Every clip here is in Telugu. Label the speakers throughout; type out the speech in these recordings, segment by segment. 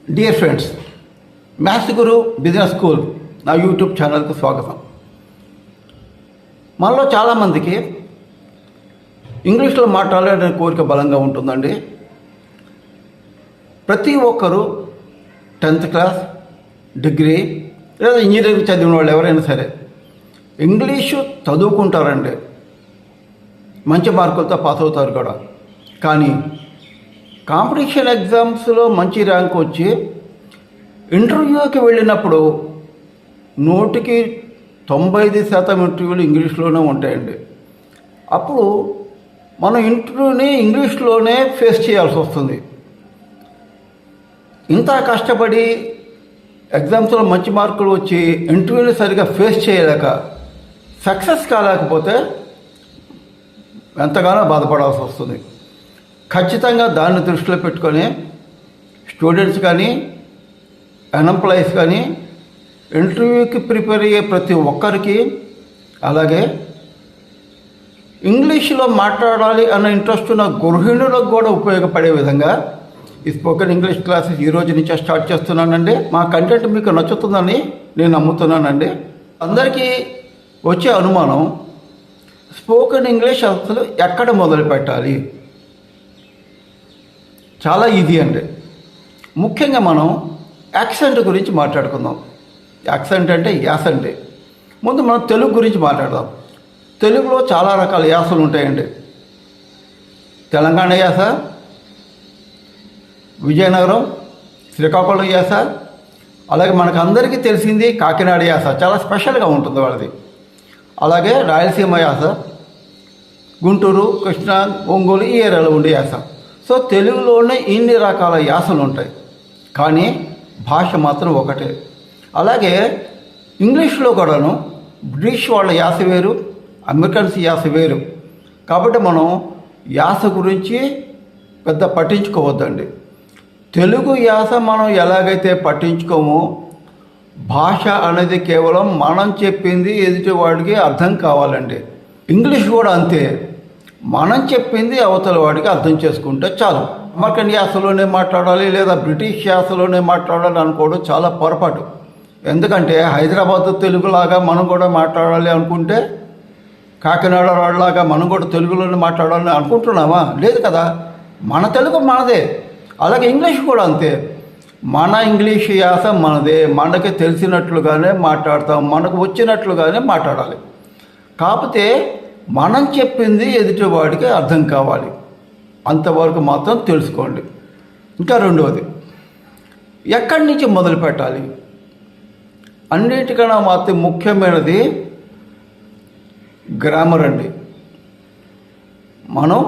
Speaker 1: డియర్ ఫ్రెండ్స్, మ్యాథ్స్ గురు బిజినెస్ స్కూల్ నా యూట్యూబ్ ఛానల్కు స్వాగతం. మనలో చాలామందికి ఇంగ్లీష్లో మాట్లాడాలనే కోరిక బలంగా ఉంటుందండి. ప్రతి ఒక్కరూ 10th క్లాస్, డిగ్రీ లేదా ఇంజనీరింగ్ చదివిన వాళ్ళు ఎవరైనా సరే ఇంగ్లీషు చదువుకుంటారండి, మంచి మార్కులతో పాస్ అవుతారు కూడా. కానీ కాంపిటీషన్ ఎగ్జామ్స్లో మంచి ర్యాంక్ వచ్చి ఇంటర్వ్యూకి వెళ్ళినప్పుడు 100కి 95% ఇంటర్వ్యూలు ఇంగ్లీష్లోనే ఉంటాయండి. అప్పుడు మనం ఇంటర్వ్యూని ఇంగ్లీష్లోనే ఫేస్ చేయాల్సి వస్తుంది. ఇంత కష్టపడి ఎగ్జామ్స్లో మంచి మార్కులు వచ్చి ఇంటర్వ్యూని సరిగా ఫేస్ చేయలేక సక్సెస్ కాలేకపోతే ఎంతగానో బాధపడాల్సి వస్తుంది. ఖచ్చితంగా దాన్ని దృష్టిలో పెట్టుకొని స్టూడెంట్స్ కానీ అన్ఎంప్లాయీస్ కానీ ఇంటర్వ్యూకి ప్రిపేర్ అయ్యే ప్రతి ఒక్కరికి, అలాగే ఇంగ్లీష్లో మాట్లాడాలి అన్న ఇంట్రెస్ట్ ఉన్న గృహిణులకు కూడా ఉపయోగపడే విధంగా ఈ స్పోకెన్ ఇంగ్లీష్ క్లాసెస్ ఈ రోజు నుంచే స్టార్ట్ చేస్తున్నానండి. మా కంటెంట్ మీకు నచ్చుతుందని నేను నమ్ముతున్నానండి. అందరికీ వచ్చే అనుమానం, స్పోకెన్ ఇంగ్లీష్ అసలు ఎక్కడ మొదలు పెట్టాలి? చాలా ఈజీ అండి. ముఖ్యంగా మనం యాక్సెంట్ గురించి మాట్లాడుకుందాం. యాక్సెంట్ అంటే యాస అండి. ముందు మనం తెలుగు గురించి మాట్లాడదాం. తెలుగులో చాలా రకాల యాసలు ఉంటాయండి. తెలంగాణ యాస, విజయనగరం, శ్రీకాకుళం యాస, అలాగే మనకు అందరికీ తెలిసింది కాకినాడ యాస, చాలా స్పెషల్గా ఉంటుంది వాళ్ళది. అలాగే రాయలసీమ యాస, గుంటూరు, కృష్ణా, ఒంగోలు ఈ ఏరియాలో ఉండే యాస. సో తెలుగులోనే ఇన్ని రకాల యాసలు ఉంటాయి, కానీ భాష మాత్రం ఒకటే. అలాగే ఇంగ్లీష్లో కూడాను బ్రిటిష్ వాళ్ళ యాస వేరు, అమెరికన్స్ యాస వేరు. కాబట్టి మనం యాస గురించి పెద్ద పట్టించుకోవద్దండి. తెలుగు యాస మనం ఎలాగైతే పట్టించుకోమో, భాష అనేది కేవలం మనం చెప్పింది ఎదుటి వాడికి అర్థం కావాలండి. ఇంగ్లీష్ కూడా అంతే, మనం చెప్పింది అవతల వాడికి అర్థం చేసుకుంటే చాలు. అమెరికన్ యాసలోనే మాట్లాడాలి లేదా బ్రిటిష్ యాసలోనే మాట్లాడాలి అనుకోవడం చాలా పొరపాటు. ఎందుకంటే హైదరాబాద్ తెలుగులాగా మనం కూడా మాట్లాడాలి అనుకుంటే, కాకినాడ వాళ్ళలాగా మనం కూడా తెలుగులోనే మాట్లాడాలని అనుకుంటున్నామా? లేదు కదా. మన తెలుగు మనదే. అలాగే ఇంగ్లీష్ కూడా అంతే. మన ఇంగ్లీష్ యాస మనదే, మనకి తెలిసినట్లుగానే మాట్లాడతాం, మనకు వచ్చినట్లుగానే మాట్లాడాలి. కాకపోతే మనం చెప్పింది ఎదుటివాడికి అర్థం కావాలి, అంతవరకు మాత్రం తెలుసుకోండి. ఇంకా రెండవది, ఎక్కడి నుంచి మొదలు పెట్టాలి? అన్నిటికన్నా మాత్రం ముఖ్యమైనది గ్రామర్ అండి. మనం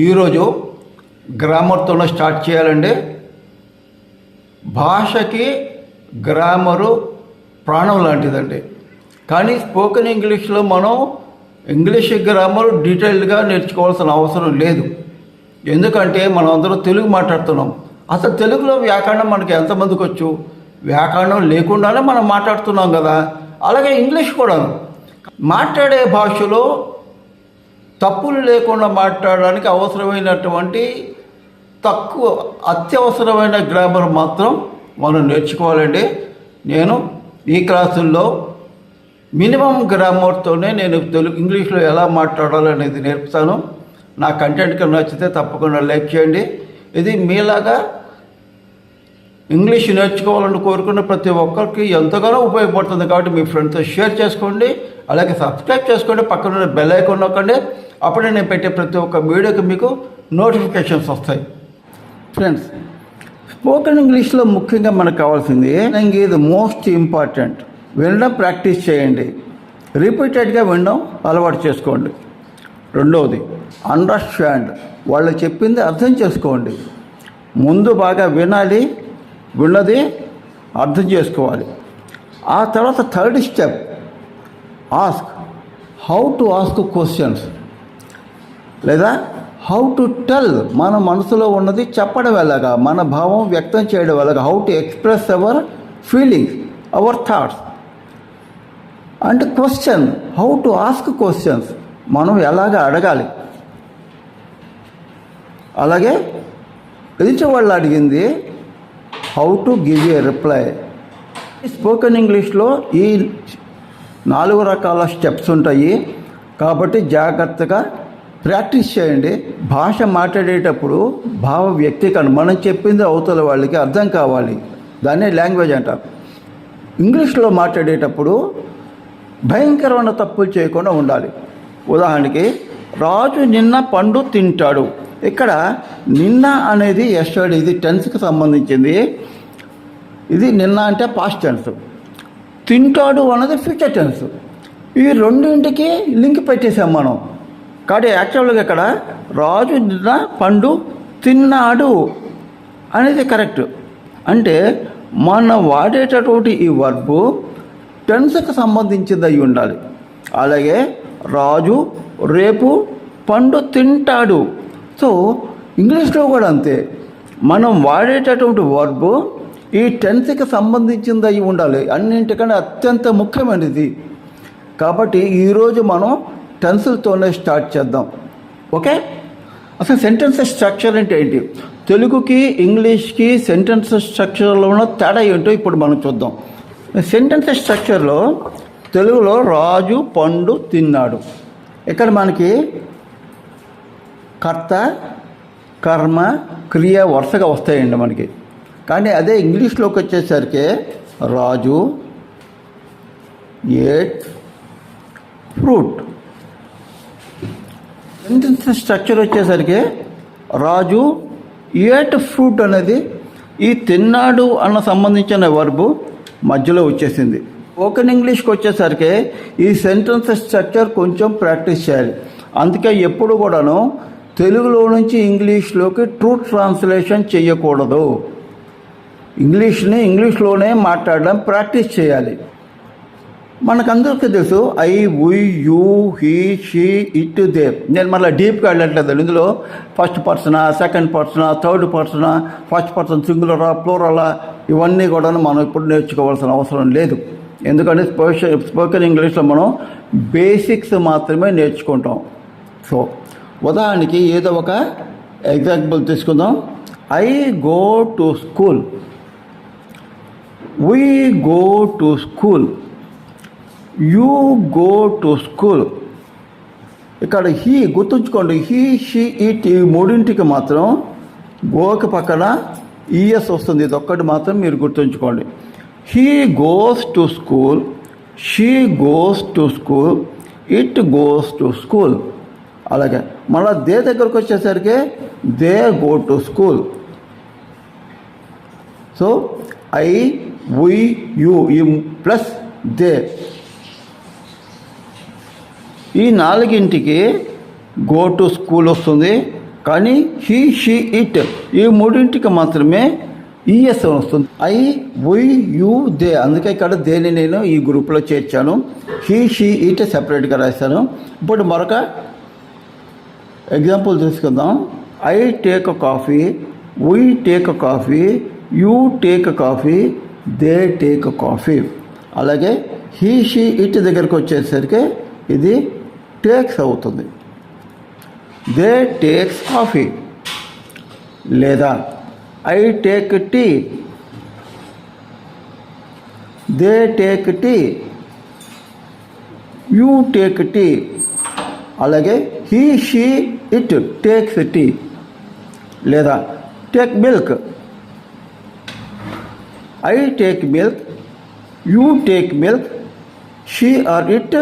Speaker 1: ఈరోజు గ్రామర్తోనే స్టార్ట్ చేయాలండి. భాషకి గ్రామరు ప్రాణం లాంటిదండి. కానీ స్పోకెన్ ఇంగ్లీష్లో మనం ఇంగ్లీష్ గ్రామర్ డీటెయిల్డ్గా నేర్చుకోవాల్సిన అవసరం లేదు. ఎందుకంటే మనం అందరం తెలుగు మాట్లాడుతున్నాం. అసలు తెలుగులో వ్యాకరణం మనకి ఎంతమందికి వచ్చు? వ్యాకరణం లేకుండానే మనం మాట్లాడుతున్నాం కదా. అలాగే ఇంగ్లీష్ కూడా మాట్లాడే భాషలో తప్పులు లేకుండా మాట్లాడడానికి అవసరమైనటువంటి అత్యవసరమైన గ్రామర్ మాత్రం మనం నేర్చుకోవాలండి. నేను ఈ క్లాసుల్లో మినిమం గ్రామర్తోనే నేను ఇంగ్లీష్లో ఎలా మాట్లాడాలనేది నేర్పుతాను. నా కంటెంట్ కన్నా నచ్చితే తప్పకుండా లైక్ చేయండి. ఇది మీలాగా ఇంగ్లీష్ నేర్చుకోవాలని కోరుకున్న ప్రతి ఒక్కరికి ఎంతగానో ఉపయోగపడుతుంది. కాబట్టి మీ ఫ్రెండ్స్తో షేర్ చేసుకోండి, అలాగే సబ్స్క్రైబ్ చేసుకోండి, పక్కన బెల్ ఐకాన్ నొక్కండి. అప్పుడే నేను పెట్టే ప్రతి ఒక్క వీడియోకి మీకు నోటిఫికేషన్స్ వస్తాయి. ఫ్రెండ్స్, స్పోకెన్ ఇంగ్లీష్లో ముఖ్యంగా మనకు కావాల్సింది ఇది మోస్ట్ ఇంపార్టెంట్. వినడం ప్రాక్టీస్ చేయండి, రిపీటెడ్గా వినడం అలవాటు చేసుకోండి. రెండవది, అండర్స్టాండ్, వాళ్ళు చెప్పింది అర్థం చేసుకోండి. ముందు బాగా వినాలి, విన్నది అర్థం చేసుకోవాలి. ఆ తర్వాత third step, ask. How to ask questions, లేదా హౌ టు టెల్, మన మనసులో ఉన్నది చెప్పడం ఎలాగా, మన భావం వ్యక్తం చేయడం ఎలాగా, how to express our feelings, our thoughts. And question, how to ask questions, మనం ఎలాగ అడగాలి. అలాగే ఎదుటి వాళ్ళు అడిగింది how to give a reply. Spoken ఇంగ్లీష్లో ఈ 4 రకాల స్టెప్స్ ఉంటాయి కాబట్టి జాగ్రత్తగా ప్రాక్టీస్ చేయండి. భాష మాట్లాడేటప్పుడు భావ వ్యక్తీకరణ, మనం చెప్పింది అవతల వాళ్ళకి అర్థం కావాలి, దాన్నే లాంగ్వేజ్ అంటారు. ఇంగ్లీష్లో మాట్లాడేటప్పుడు భయంకరమైన తప్పులు చేయకుండా ఉండాలి. ఉదాహరణకి, రాజు నిన్న పండు తింటాడు. ఇక్కడ నిన్న అనేది ఎస్టర్డే, ఇది టెన్స్కి సంబంధించింది. ఇది నిన్న అంటే పాస్ట్ టెన్స్, తింటాడు అన్నది ఫ్యూచర్ టెన్స్. ఈ రెండింటికి లింక్ పెట్టేసాం మనం. కాబట్టి యాక్చువల్గా ఇక్కడ రాజు నిన్న పండు తిన్నాడు అనేది కరెక్ట్. అంటే మనం వాడేటటువంటి ఈ వర్బు టెన్స్కి సంబంధించింది అయి ఉండాలి. అలాగే రాజు రేపు పండు తింటాడు. సో ఇంగ్లీష్లో కూడా అంతే, మనం వాడేటటువంటి వర్బు ఈ టెన్స్కి సంబంధించింది అయి ఉండాలి. అన్నింటికన్నా అత్యంత ముఖ్యమైనది. కాబట్టి ఈరోజు మనం టెన్స్లతోనే స్టార్ట్ చేద్దాం. ఓకే, అసలు సెంటెన్సెస్ స్ట్రక్చర్ అంటే ఏంటి, తెలుగుకి ఇంగ్లీష్కి సెంటెన్సెస్ స్ట్రక్చర్లో ఉన్న తేడా ఏంటో ఇప్పుడు మనం చూద్దాం. సెంటెన్సెస్ స్ట్రక్చర్లో తెలుగులో రాజు పండు తిన్నాడు. ఇక్కడ మనకి కర్త, కర్మ, క్రియ వరుసగా వస్తాయండి మనకి. కానీ అదే ఇంగ్లీష్లోకి వచ్చేసరికి రాజు ఏట్ ఫ్రూట్. సెంటెన్స్ స్ట్రక్చర్ వచ్చేసరికి రాజు ఏట్ ఫ్రూట్ అనేది ఈ తిన్నాడు అన్న సంబంధించిన వర్బు మధ్యలో వచ్చేసింది. స్పోకెన్ ఇంగ్లీష్కి వచ్చేసరికి ఈ సెంటెన్స్ స్ట్రక్చర్ కొంచెం ప్రాక్టీస్ చేయాలి. అందుకే ఎప్పుడు కూడాను తెలుగులో నుంచి ఇంగ్లీష్లోకి ట్రూ ట్రాన్స్లేషన్ చేయకూడదు. ఇంగ్లీష్ని ఇంగ్లీష్లోనే మాట్లాడడం ప్రాక్టీస్ చేయాలి. మనకందరికీ తెలుసు I, we, you, he, she, it, they. నేను మళ్ళీ డీప్గా వెళ్ళట్లేదు. ఇందులో ఫస్ట్ పర్సనా, సెకండ్ పర్సనా, థర్డ్ పర్సనా, ఫస్ట్ పర్సన్ సింగులరా, ప్లూరలా, ఇవన్నీ కూడా మనం ఇప్పుడు నేర్చుకోవాల్సిన అవసరం లేదు. ఎందుకంటే స్పోకెన్ ఇంగ్లీష్లో మనం బేసిక్స్ మాత్రమే నేర్చుకుంటాం. సో ఉదాహరణకి ఏదో ఒక ఎగ్జాంపుల్ తీసుకుందాం. I go to school, we go to school, you go to school. ఇక్కడ హీ గుర్తుంచుకోండి, హీ, షీ, ఇట్ ఈ మూడింటికి మాత్రం గోకి పక్కన ఈఎస్ వస్తుంది. ఇది ఒక్కటి మాత్రం మీరు గుర్తుంచుకోండి. He goes to school, she goes to school, it goes to school. అలాగే మళ్ళీ దే దగ్గరకు వచ్చేసరికి they go to school. So I, we, you ఈ ప్లస్ దే, ఈ నాలుగింటికి గో టు స్కూల్ వస్తుంది. కానీ హీ, షీ, ఇట్ ఈ మూడింటికి మాత్రమే ఈఎస్ వస్తుంది. I, we, you, they. అందుకే ఇక్కడ దేని నేను ఈ గ్రూప్లో చేర్చాను. హీ, షీ, ఇట్ సెపరేట్గా రాశాను. ఇప్పుడు మరొక ఎగ్జాంపుల్ తీసుకుందాం. I take a coffee, we take a coffee, you take a coffee, they take a coffee. అలాగే హీ, షీ, ఇట్ దగ్గరకు వచ్చేసరికి ఇది టేక్స్ అవుతుంది. They takes coffee. లేదా I take tea, they take tea, you take tea. అలాగే he, she, it takes tea. లేదా take milk, I take milk, you take milk, she or it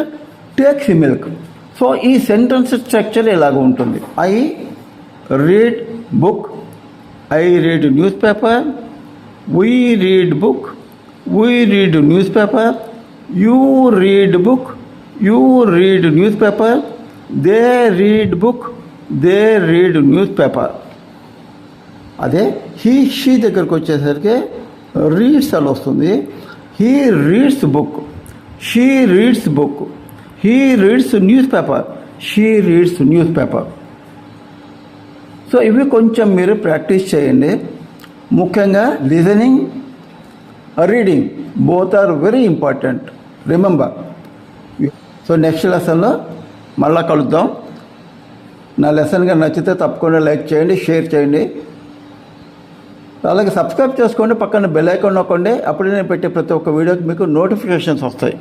Speaker 1: takes milk. So ఈ సెంటెన్స్ స్ట్రక్చర్ ఇలాగ ఉంటుంది. I read book, I read newspaper, we read book, we read newspaper, you read book, you read newspaper, they read book, they read newspaper. అదే హీ, షీ దగ్గరకు వచ్చేసరికి రీడ్స్ అని వస్తుంది. He reads book, she reads book, he reads newspaper, she reads newspaper. So ఇవి కొంచెం మీరు ప్రాక్టీస్ చేయండి. ముఖ్యంగా listening, reading both are very important. Remember. So next లెసన్లో మళ్ళా కలుద్దాం. నా లెసన్గా నచ్చితే తప్పకుండా లైక్ చేయండి, షేర్ చేయండి. అలాగే సబ్స్క్రైబ్ చేసుకోండి, పక్కన బెల్ ఐకాన్ నొక్కండి. అప్పుడే నేను పెట్టే ప్రతి ఒక్క వీడియోకి మీకు నోటిఫికేషన్స్ వస్తాయి.